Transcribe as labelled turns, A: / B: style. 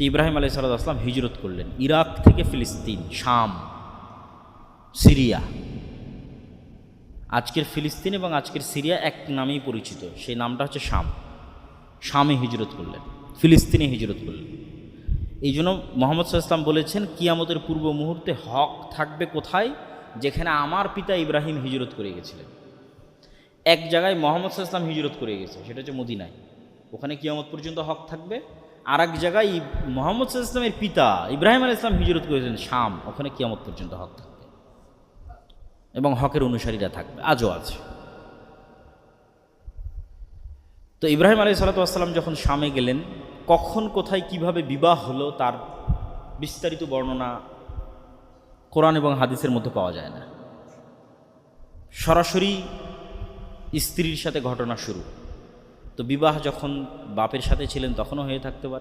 A: ইব্রাহিম আলাইহিস সালাম হিজরত করলেন ইরাক থেকে ফিলিস্তিন, শাম, সিরিয়া। আজকের ফিলিস্তিন এবং আজকের সিরিয়া এক নামেই পরিচিত, সেই নামটা হচ্ছে শাম। শামে হিজরত করলেন, ফিলিস্তিনে হিজরত করলেন। এই জন্য মুহাম্মদ সাল্লাল্লাহু আলাইহি ওয়াসাল্লাম বলেছেন, কিয়ামতের পূর্ব মুহূর্তে হক থাকবে কোথায়? যেখানে আমার পিতা ইব্রাহিম হিজরত করে গেছিলেন। এক জায়গায় মুহাম্মদ সাল্লাল্লাহু আলাইহি ওয়াসাল্লাম হিজরত করে গেছে, সেটা হচ্ছে মদিনায়, ওখানে কিয়ামত পর্যন্ত হক থাকবে। আর এক জায়গায় মুহাম্মদ সাল্লাল্লাহু আলাইহি ওয়াসাল্লামের পিতা ইব্রাহিম আলাইহিস সালাম হিজরত করেছেন শাম, ওখানে কিয়ামত পর্যন্ত হক থাকবে এবং হকের অনুসারীরা থাকবে, আজও আছে। তো ইব্রাহিম আলাইহিস সালাম যখন শামে গেলেন, কখন কোথায় কিভাবে বিবাহ হলো তার বিস্তারিত বর্ণনা কোরআন এবং হাদিসের মধ্যে পাওয়া যায় না। সরাসরি স্ত্রীর সাথে ঘটনা শুরু। তো বিবাহ যখন বাপের সাথে ছিলেন তখনও হয়ে থাকতে পারে।